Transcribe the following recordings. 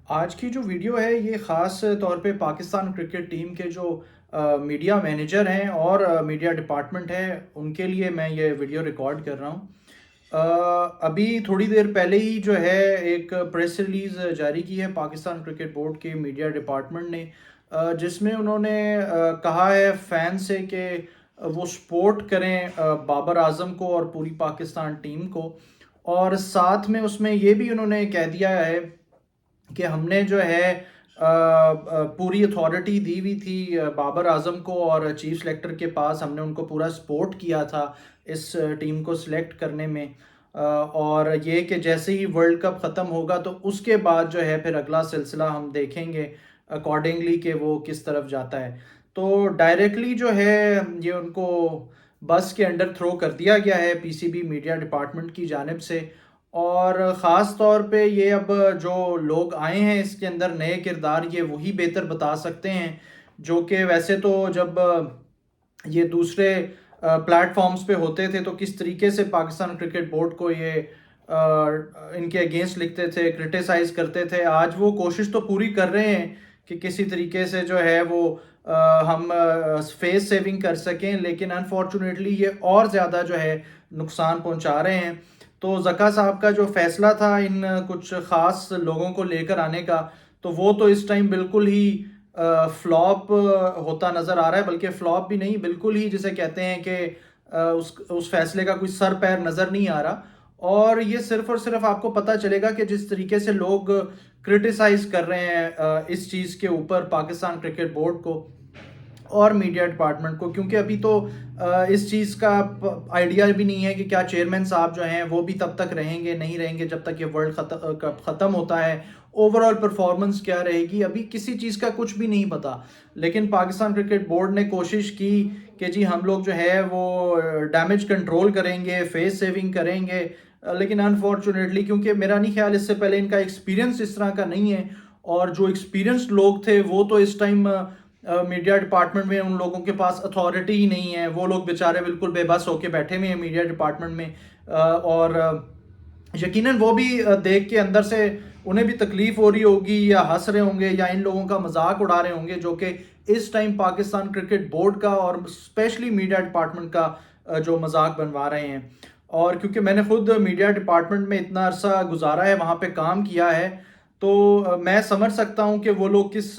آج کی جو ویڈیو ہے یہ خاص طور پہ پاکستان کرکٹ ٹیم کے جو میڈیا مینیجر ہیں اور میڈیا ڈپارٹمنٹ ہے ان کے لیے میں یہ ویڈیو ریکارڈ کر رہا ہوں۔ ابھی تھوڑی دیر پہلے ہی جو ہے ایک پریس ریلیز جاری کی ہے پاکستان کرکٹ بورڈ کے میڈیا ڈپارٹمنٹ نے، جس میں انہوں نے کہا ہے فین سے کہ وہ سپورٹ کریں بابر اعظم کو اور پوری پاکستان ٹیم کو، اور ساتھ میں اس میں یہ بھی انہوں نے کہہ دیا ہے کہ ہم نے جو ہے پوری اتھارٹی دی ہوئی تھی بابر اعظم کو، اور چیف سلیکٹر کے پاس ہم نے ان کو پورا سپورٹ کیا تھا اس ٹیم کو سلیکٹ کرنے میں، اور یہ کہ جیسے ہی ورلڈ کپ ختم ہوگا تو اس کے بعد جو ہے پھر اگلا سلسلہ ہم دیکھیں گے اکارڈنگلی کہ وہ کس طرف جاتا ہے۔ تو ڈائریکٹلی جو ہے یہ ان کو بس کے انڈر تھرو کر دیا گیا ہے پی سی بی میڈیا ڈپارٹمنٹ کی جانب سے، اور خاص طور پہ یہ اب جو لوگ آئے ہیں اس کے اندر نئے کردار، یہ وہی بہتر بتا سکتے ہیں جو کہ ویسے تو جب یہ دوسرے پلیٹ فارمز پہ ہوتے تھے تو کس طریقے سے پاکستان کرکٹ بورڈ کو یہ ان کے اگینسٹ لکھتے تھے، کرٹیسائز کرتے تھے۔ آج وہ کوشش تو پوری کر رہے ہیں کہ کسی طریقے سے جو ہے وہ ہم فیس سیونگ کر سکیں، لیکن انفارچونیٹلی یہ اور زیادہ جو ہے نقصان پہنچا رہے ہیں۔ تو زکا صاحب کا جو فیصلہ تھا ان کچھ خاص لوگوں کو لے کر آنے کا، تو وہ تو اس ٹائم بالکل ہی فلاپ ہوتا نظر آ رہا ہے، بلکہ فلاپ بھی نہیں، بالکل ہی جسے کہتے ہیں کہ اس فیصلے کا کوئی سر پیر نظر نہیں آ رہا۔ اور یہ صرف اور صرف آپ کو پتہ چلے گا کہ جس طریقے سے لوگ کرٹیسائز کر رہے ہیں اس چیز کے اوپر پاکستان کرکٹ بورڈ کو اور میڈیا ڈپارٹمنٹ کو، کیونکہ ابھی تو اس چیز کا آئیڈیا بھی نہیں ہے کہ کیا چیئرمین صاحب جو ہیں وہ بھی تب تک رہیں گے نہیں رہیں گے جب تک یہ ورلڈ کپ ختم ہوتا ہے، اوور آل پرفارمنس کیا رہے گی، ابھی کسی چیز کا کچھ بھی نہیں پتا۔ لیکن پاکستان کرکٹ بورڈ نے کوشش کی کہ جی ہم لوگ جو ہے وہ ڈیمیج کنٹرول کریں گے، فیس سیونگ کریں گے، لیکن انفارچونیٹلی کیونکہ میرا نہیں خیال اس سے پہلے ان کا ایکسپیرینس اس طرح کا نہیں ہے، اور جو ایکسپیرینسڈ لوگ تھے وہ تو اس ٹائم میڈیا ڈپارٹمنٹ میں ان لوگوں کے پاس اتھارٹی ہی نہیں ہے، وہ لوگ بیچارے بالکل بے بس ہو کے بیٹھے ہوئے ہیں میڈیا ڈپارٹمنٹ میں، اور یقیناً وہ بھی دیکھ کے اندر سے انہیں بھی تکلیف ہو رہی ہوگی، یا ہنس رہے ہوں گے یا ان لوگوں کا مذاق اڑا رہے ہوں گے جو کہ اس ٹائم پاکستان کرکٹ بورڈ کا اور اسپیشلی میڈیا ڈپارٹمنٹ کا جو مذاق بنوا رہے ہیں۔ اور کیونکہ میں نے خود میڈیا ڈپارٹمنٹ میں اتنا عرصہ گزارا ہے، وہاں پہ کام کیا ہے، تو میں سمجھ سکتا ہوں کہ وہ لوگ کس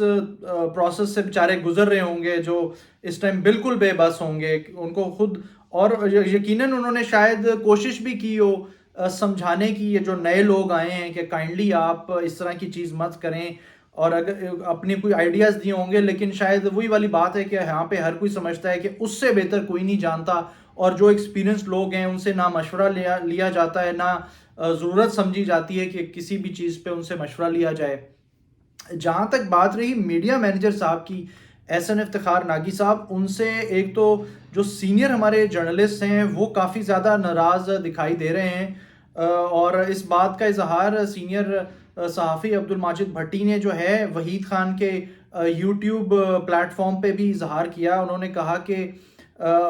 پروسیس سے بیچارے گزر رہے ہوں گے، جو اس ٹائم بالکل بے بس ہوں گے ان کو خود، اور یقیناً انہوں نے شاید کوشش بھی کی ہو سمجھانے کی، یہ جو نئے لوگ آئے ہیں کہ کائنڈلی آپ اس طرح کی چیز مت کریں، اور اگر اپنی کوئی آئیڈیاز دیے ہوں گے، لیکن شاید وہی والی بات ہے کہ یہاں پہ ہر کوئی سمجھتا ہے کہ اس سے بہتر کوئی نہیں جانتا، اور جو ایکسپیرینس لوگ ہیں ان سے نہ مشورہ لیا جاتا ہے، نہ ضرورت سمجھی جاتی ہے کہ کسی بھی چیز پہ ان سے مشورہ لیا جائے۔ جہاں تک بات رہی میڈیا مینیجر صاحب کی، احسن افتخار ناگی صاحب، ان سے ایک تو جو سینئر ہمارے جرنلسٹ ہیں وہ کافی زیادہ ناراض دکھائی دے رہے ہیں، اور اس بات کا اظہار سینئر صحافی عبد الماجد بھٹی نے جو ہے وحید خان کے یوٹیوب پلیٹ فارم پہ بھی اظہار کیا۔ انہوں نے کہا کہ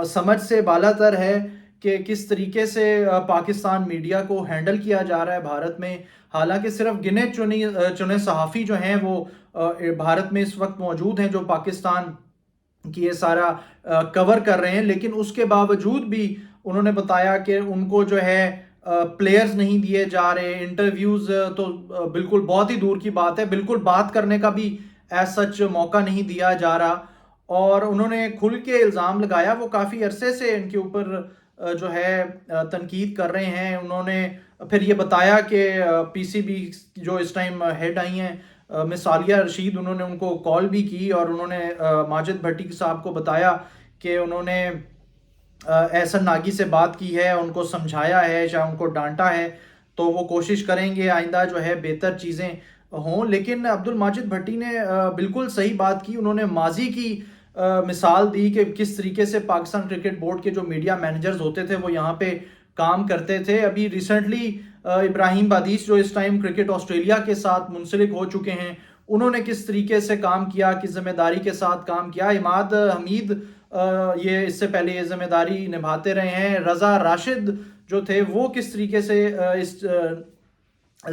سمجھ سے بالاتر ہے کہ کس طریقے سے پاکستان میڈیا کو ہینڈل کیا جا رہا ہے بھارت میں، حالانکہ صرف گنے چنے صحافی جو ہیں وہ بھارت میں اس وقت موجود ہیں جو پاکستان کی یہ سارا کور کر رہے ہیں، لیکن اس کے باوجود بھی انہوں نے بتایا کہ ان کو جو ہے پلیئرز نہیں دیے جا رہے، انٹرویوز تو بالکل بہت ہی دور کی بات ہے، بالکل بات کرنے کا بھی ایز سچ موقع نہیں دیا جا رہا، اور انہوں نے کھل کے الزام لگایا، وہ کافی عرصے سے ان کے اوپر جو ہے تنقید کر رہے ہیں۔ انہوں نے پھر یہ بتایا کہ پی سی بی جو اس ٹائم ہیڈ آئی ہیں مس عالیہ رشید، انہوں نے ان کو کال بھی کی، اور انہوں نے ماجد بھٹی صاحب کو بتایا کہ انہوں نے احسن ناگی سے بات کی ہے، ان کو سمجھایا ہے یا ان کو ڈانٹا ہے، تو وہ کوشش کریں گے آئندہ جو ہے بہتر چیزیں ہوں۔ لیکن عبد الماجد بھٹی نے بالکل صحیح بات کی، انہوں نے ماضی کی مثال دی کہ کس طریقے سے پاکستان کرکٹ بورڈ کے جو میڈیا مینیجرز ہوتے تھے وہ یہاں پہ کام کرتے تھے۔ ابھی ریسنٹلی ابراہیم بادیش جو اس ٹائم کرکٹ آسٹریلیا کے ساتھ منسلک ہو چکے ہیں، انہوں نے کس طریقے سے کام کیا، کس ذمہ داری کے ساتھ کام کیا۔ عماد حمید یہ اس سے پہلے یہ ذمہ داری نبھاتے رہے ہیں۔ رضا راشد جو تھے وہ کس طریقے سے اس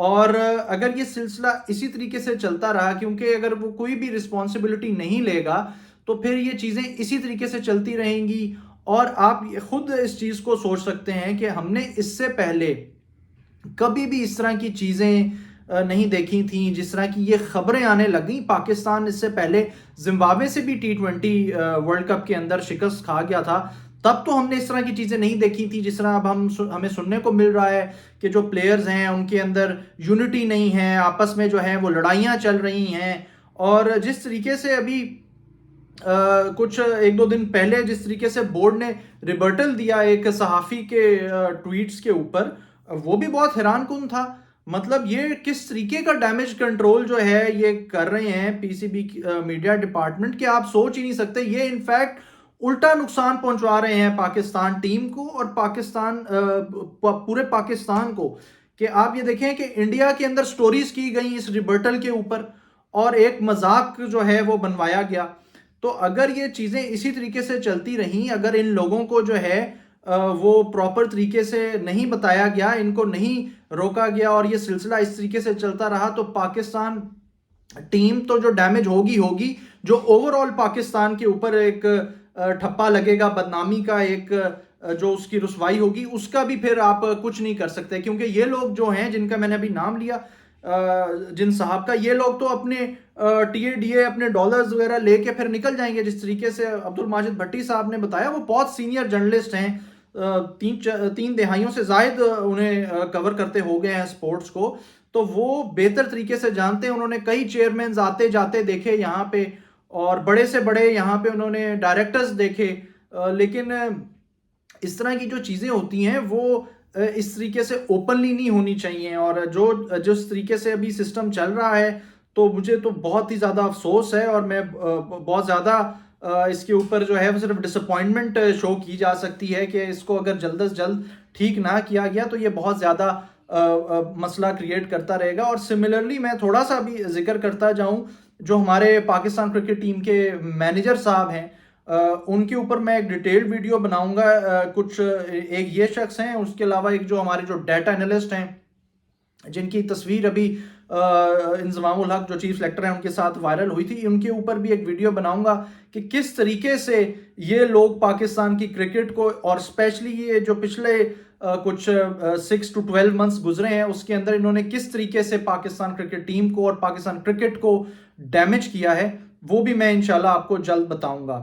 اور اگر یہ سلسلہ اسی طریقے سے چلتا رہا، کیونکہ اگر وہ کوئی بھی رسپانسبلٹی نہیں لے گا تو پھر یہ چیزیں اسی طریقے سے چلتی رہیں گی. اور آپ خود اس چیز کو سوچ سکتے ہیں کہ ہم نے اس سے پہلے کبھی بھی اس طرح کی چیزیں نہیں دیکھی تھیں جس طرح کی یہ خبریں آنے لگیں. پاکستان اس سے پہلے زمبابوے سے بھی T20 ورلڈ کپ کے اندر شکست کھا گیا تھا، تب تو ہم نے اس طرح کی چیزیں نہیں دیکھی تھی جس طرح اب ہمیں سننے کو مل رہا ہے کہ جو پلیئرز ہیں ان کے اندر یونٹی نہیں ہے، آپس میں جو ہے وہ لڑائیاں چل رہی ہیں. اور جس طریقے سے ابھی کچھ ایک دو دن پہلے جس طریقے سے بورڈ نے ریبرٹل دیا ایک صحافی کے ٹویٹس کے اوپر، وہ بھی بہت حیران کن تھا. مطلب یہ کس طریقے کا ڈیمیج کنٹرول جو ہے یہ کر رہے ہیں پی سی بی میڈیا ڈپارٹمنٹ کہ آپ سوچ ہی نہیں سکتے. یہ انفیکٹ الٹا نقصان پہنچوا رہے ہیں پاکستان ٹیم کو اور پورے پاکستان کو. کہ آپ یہ دیکھیں کہ انڈیا کے اندر سٹوریز کی گئیں اس ریبرٹل کے اوپر اور ایک مذاق جو ہے وہ بنوایا گیا. تو اگر یہ چیزیں اسی طریقے سے چلتی رہیں، اگر ان لوگوں کو جو ہے وہ پراپر طریقے سے نہیں بتایا گیا، ان کو نہیں روکا گیا اور یہ سلسلہ اس طریقے سے چلتا رہا، تو پاکستان ٹیم تو جو ڈیمیج ہوگی، جو اوور آل پاکستان کے اوپر ایک ٹھپا لگے گا بدنامی کا، ایک جو اس کی رسوائی ہوگی، اس کا بھی پھر آپ کچھ نہیں کر سکتے. کیونکہ یہ لوگ جو ہیں جن کا میں نے ابھی نام لیا، جن صاحب کا، یہ لوگ تو اپنے TADA اپنے ڈالرز وغیرہ لے کے پھر نکل جائیں گے. جس طریقے سے عبد الماجد بھٹی صاحب نے بتایا، وہ بہت سینئر جرنلسٹ ہیں، 3 دہائیوں سے زائد انہیں کور کرتے ہو گئے ہیں سپورٹس کو، تو وہ بہتر طریقے سے جانتے ہیں. انہوں نے کئی چیئرمینز آتے جاتے دیکھے یہاں پہ، اور بڑے سے بڑے یہاں پہ انہوں نے ڈائریکٹرز دیکھے. لیکن اس طرح کی جو چیزیں ہوتی ہیں وہ اس طریقے سے اوپنلی نہیں ہونی چاہیے. اور جس طریقے سے ابھی سسٹم چل رہا ہے، تو مجھے تو بہت ہی زیادہ افسوس ہے، اور میں بہت زیادہ اس کے اوپر جو ہے وہ صرف ڈسپوائنٹمنٹ شو کی جا سکتی ہے کہ اس کو اگر جلد از جلد ٹھیک نہ کیا گیا تو یہ بہت زیادہ مسئلہ کریٹ کرتا رہے گا. اور سملرلی میں تھوڑا سا بھی ذکر کرتا جاؤں، جو ہمارے پاکستان کرکٹ ٹیم کے مینیجر صاحب ہیں، ان کے اوپر میں ایک ڈیٹیلڈ ویڈیو بناؤں گا. کچھ ایک یہ شخص ہیں، اس کے علاوہ ایک جو ہمارے جو ڈیٹا انالسٹ ہیں جن کی تصویر ابھی انضمام الحق جو چیف سلیکٹر ہیں ان کے ساتھ وائرل ہوئی تھی، ان کے اوپر بھی ایک ویڈیو بناؤں گا کہ کس طریقے سے یہ لوگ پاکستان کی کرکٹ کو، اور اسپیشلی یہ جو پچھلے کچھ 6 to 12 months گزرے ہیں، اس کے اندر انہوں نے کس طریقے سے پاکستان کرکٹ ٹیم کو اور پاکستان کرکٹ کو ڈیمیج کیا ہے، وہ بھی میں انشاءاللہ آپ کو جلد بتاؤں گا.